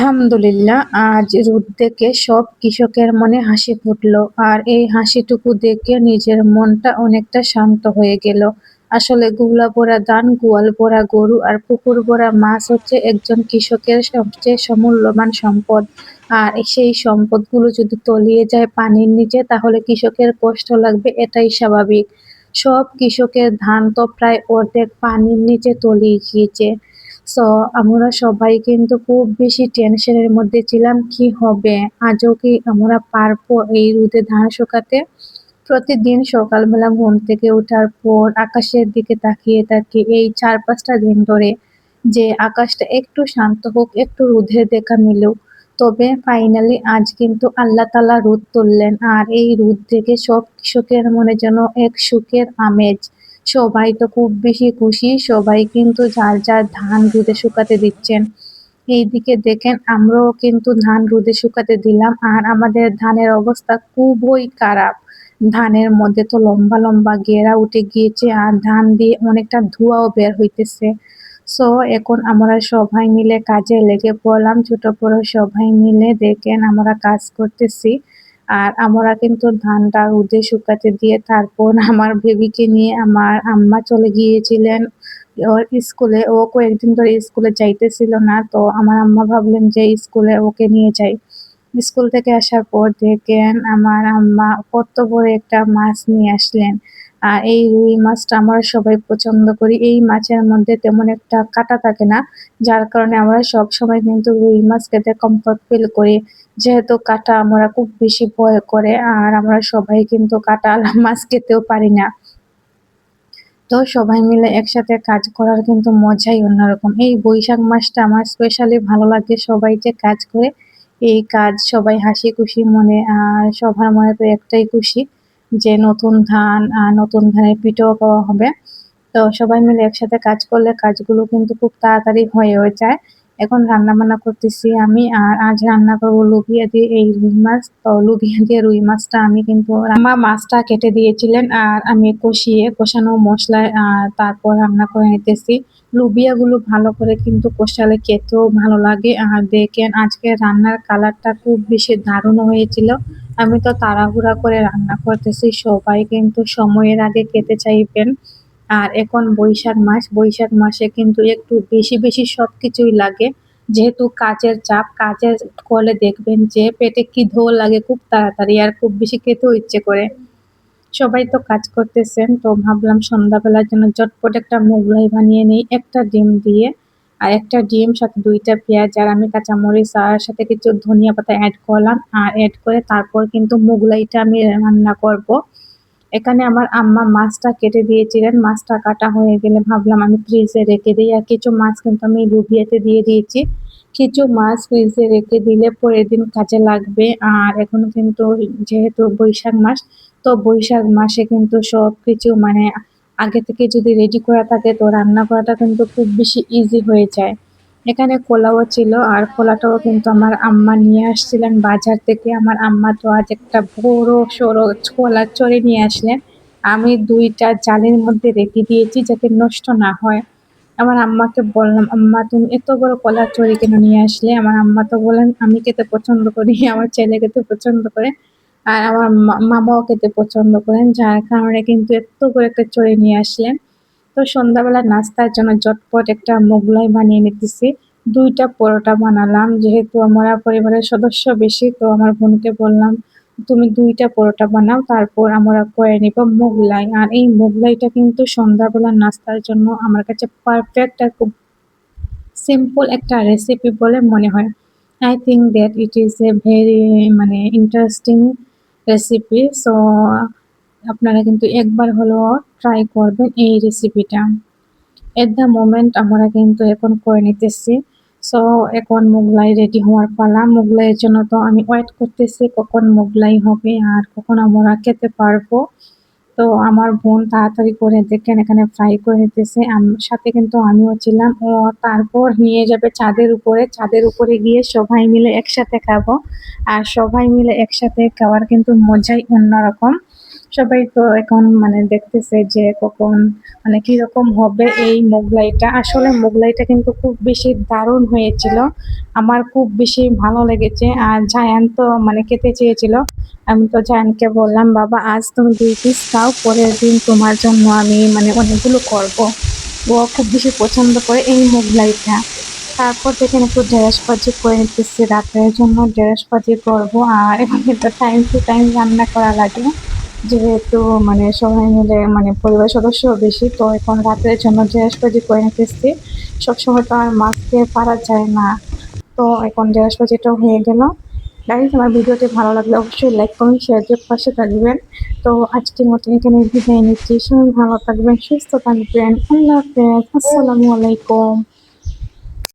আলহামদুলিল্লাহ, আজ রোদ দেখে সব কৃষকের মনে হাসি ফুটল। আর এই হাসিটুকু দেখে নিজের মনটা অনেকটা শান্ত হয়ে গেল। আসলে গুলা ভরা ধান, গোয়াল ভরা গরু আর পুকুর ভরা মাছ হচ্ছে একজন কৃষকের সবচেয়ে সমূল্যবান সম্পদ। আর সেই সম্পদগুলো যদি তলিয়ে যায় পানির নিচে, তাহলে কৃষকের কষ্ট লাগবে, এটাই স্বাভাবিক। সব কৃষকের ধান তো প্রায় অর্ধেক পানির নিচে তলিয়ে গিয়েছে। সো আমরা সবাই কিন্তু খুব বেশি টেনশনের মধ্যে ছিলাম, কি হবে, আজও কি আমরা পারবো এই রোদে ধান শুকাতে। প্রতিদিন সকালবেলা ঘুম থেকে ওঠার পর আকাশের দিকে তাকিয়ে থাকি এই ৪-৫টা দিন ধরে, যে আকাশটা একটু শান্ত হোক, একটু রোদের দেখা মিলুক। তবে ফাইনালি আজ কিন্তু আল্লাহ তাআলা রোদ তুললেন, আর এই রোদ দেখে সব কৃষকের মনে যেন এক সুখের আমেজ। সবাই তো খুব বেশি খুশি, সবাই কিন্তু যার যার ধান রোদে শুকাতে দিচ্ছেন। এইদিকে দেখেন আমরাও কিন্তু ধান রোদে শুকাতে দিলাম, আর আমাদের ধানের অবস্থা খুবই খারাপ। ধানের মধ্যে তো লম্বা লম্বা গেরা উঠে গিয়েছে, আর ধান দিয়ে অনেকটা ধোঁয়াও বের হইতেছে। সো এখন আমরা সবাই মিলে কাজে লেগে পড়লাম, ছোট বড় সবাই মিলে দেখেন আমরা কাজ করতেছি। আর আমরা কিন্তু ধানটা রোদে শুকাতে দিয়ে তারপর আমার বেবিকে নিয়ে আমার আম্মা চলে গিয়েছিলেন ওর স্কুলে। ও কয়েকদিন ধরে স্কুলে যাইতেছিল না, তো আমার আম্মা ভাবলেন যে স্কুলে ওকে নিয়ে যাই। স্কুল থেকে আসার পর দেখেন আমার আম্মা কত বড় একটা মাছ নিয়ে আসলেন। আর এই রুই মাছটা আমরা সবাই পছন্দ করি। এই মাছের মধ্যে তেমন একটা কাঁটা থাকে না, যার কারণে আমরা সবসময় কিন্তু রুই মাছ খেতে কমফোর্ট ফিল করি। যেহেতু কাঁটা আমরা খুব বেশি ভয় করে, আর আমরা সবাই কিন্তু কাঁটাওয়ালা মাছ খেতেও পারি না। তো সবাই মিলে একসাথে কাজ করার কিন্তু মজাই অন্যরকম। এই বৈশাখ মাসটা আমার স্পেশালি ভালো লাগে, সবাই যে কাজ করে এই কাজ সবাই হাসি খুশি মনে, আর সবার মনে তো একটাই খুশি যে নতুন ধান, আর নতুন ধানের পিঠাও খাওয়া হবে। তো সবাই মিলে একসাথে কাজ করলে কাজগুলো কিন্তু খুব তাড়াতাড়ি হয়েও যায়। এখন রান্না-বান্না করতেছি আমি, আর আজ রান্না করবো লোবিয়া দিয়ে এই রুই মাছ। তো লোবিয়া দিয়ে রুই মাছটা আমি কিন্তু আম্মা মাছটা কেটে দিয়েছিলেন, আর আমি কষানো মশলায় তারপর রান্না করে নিতেছি। লোবিয়াগুলো ভালো করে কিন্তু কষালে খেতেও ভালো লাগে। আর দেখেন আজকে রান্নার কালারটা খুব বেশি দারুণ হয়েছিল। আমি তো তাড়াহুড়া করে রান্না করতেছি, সবাই কিন্তু সময়ের আগে খেতে চাইবেন। আর এখন বৈশাখ মাস, বৈশাখ মাসে কিন্তু একটু বেশি বেশি সবকিছুই লাগে। যেহেতু কাজের চাপ, কাজের করলে দেখবেন যে পেটে খিদেও লাগে খুব তাড়াতাড়ি, আর খুব বেশি খেতেও ইচ্ছে করে। সবাই তো কাজ করতেছেন, তো ভাবলাম সন্ধ্যাবেলার জন্য চটপট একটা মোগলাই বানিয়ে নেই একটা ডিম দিয়ে। আর একটা ডিম সাথে ২টা পেঁয়াজ, আর আমি কাঁচামরিচ আর সাথে কিছু ধনিয়া পাতা অ্যাড করলাম, আর অ্যাড করে তারপর কিন্তু মোগলাইটা আমি রান্না করব। এখানে আমার আম্মা মাছটা কেটে দিয়েছিলেন, মাছটা কাটা হয়ে গেলে ভাবলাম আমি ফ্রিজে রেখে দিই। আর কিছু মাছ কিন্তু আমি লুবিয়াতে দিয়ে দিয়েছি। কিছু মাছ ফ্রিজে রেখে দিলে পরের দিন কাজে লাগবে। আর এখন কিন্তু যেহেতু বৈশাখ মাস, তো বৈশাখ মাসে কিন্তু সবকিছু মানে আগে থেকে যদি রেডি করা থাকে, তো রান্না করাটা কিন্তু খুব বেশি ইজি হয়ে যায়। এখানে কলাও ছিল, আর কলাটাও কিন্তু আমার আম্মা নিয়ে আসছিলেন বাজার থেকে। আমার আম্মা তো আজ একটা বড় সড়ো কলার চড়ে নিয়ে আসলেন। আমি ২টা জালের মধ্যে রেখে দিয়েছি যাতে নষ্ট না হয়। আমার আম্মাকে বললাম, আম্মা তুমি এত বড় কলার চড়ি কেন নিয়ে আসলে? আমার আম্মা তো বলেন আমি খেতে পছন্দ করি, আমার ছেলে খেতে পছন্দ করে, আর আমার মামাও খেতে পছন্দ করেন, যার কারণে কিন্তু এত বড় একটা চড়ি নিয়ে আসলেন। তো সন্ধ্যাবেলা নাস্তার জন্য ঝটপট একটা মোগলাই বানিয়ে নিতেছি। ২টা পরোটা বানালাম, যেহেতু আমরা পরিবারের সদস্য বেশি, তো আমার বোনকে বললাম তুমি ২টা পরোটা বানাও, তারপর আমরা করে নিব মোগলাই। আর এই মোগলাইটা কিন্তু সন্ধ্যাবেলা নাস্তার জন্য আমার কাছে পারফেক্ট আর খুব সিম্পল একটা রেসিপি বলে মনে হয়। I think that it is a very মানে ইন্টারেস্টিং রেসিপি। সো আপনারা কিন্তু একবার হলেও ট্রাই করবেন এই রেসিপিটা। এট দ্য মোমেন্ট আমরা কিন্তু এখন করে নিতেছি। সো এখন মোগলাই রেডি হওয়ার পালা। মোগলাইয়ের জন্য তো আমি ওয়েট করতেছি কখন মোগলাই হবে আর কখন আমরা খেতে পারবো। তো আমার বোন তাড়াতাড়ি করে দেখেন এখানে ফ্রাই করে নিতেছে। সাথে কিন্তু আমিও ছিলাম। ও তারপর নিয়ে যাবে ছাদের উপরে। ছাদের উপরে গিয়ে সবাই মিলে একসাথে খাবো। আর সবাই মিলে একসাথে খাওয়ার কিন্তু মজাই অন্যরকম। সবাই তো এখন মানে দেখতেছে যে কখন মানে কিরকম হবে এই মোগলাইটা। আসলে মোগলাইটা কিন্তু খুব বেশি দারুণ হয়েছিল। আমার খুব বেশি ভালো লেগেছে। আর জায়ান তো মানে খেতে চেয়েছিল। আমি তো জায়ানকে বললাম, "বাবা আজ তুমি ২ পিস খাও, পরের দিন তোমার জন্য আমি মানে অনেকগুলো করব।" ও খুব বেশি পছন্দ করে এই মোগলাইটা। তারপর দেখেন একটু ঢেঁড়স ভাজি করে নিতেছি, রাতের জন্য ঢেঁড়স ভাজি করব। আর এখন কিন্তু টাইম টু টাইম রান্না করা লাগে। যেহেতু মানে সবাই মিলে মানে পরিবারের সদস্য বেশি, তো এখন রাতের জন্য ঢেঁড়স ভাজি করে নিতেছি। সবসময় তো আর মাছ দিয়ে পারা যায় না। তো এখন ঢেঁড়স ভাজিটাও হয়ে গেল। গাইস, আমার ভিডিওটি ভালো লাগলে অবশ্যই লাইক কমেন্ট শেয়ার দিয়ে পাশে থাকবেন। তো আজকের মতো এখানে বিদায় নিচ্ছি। সবাই ভালো থাকবেন, সুস্থ থাকবেন। আল্লাহ হাফেজ। আসসালামু আলাইকুম।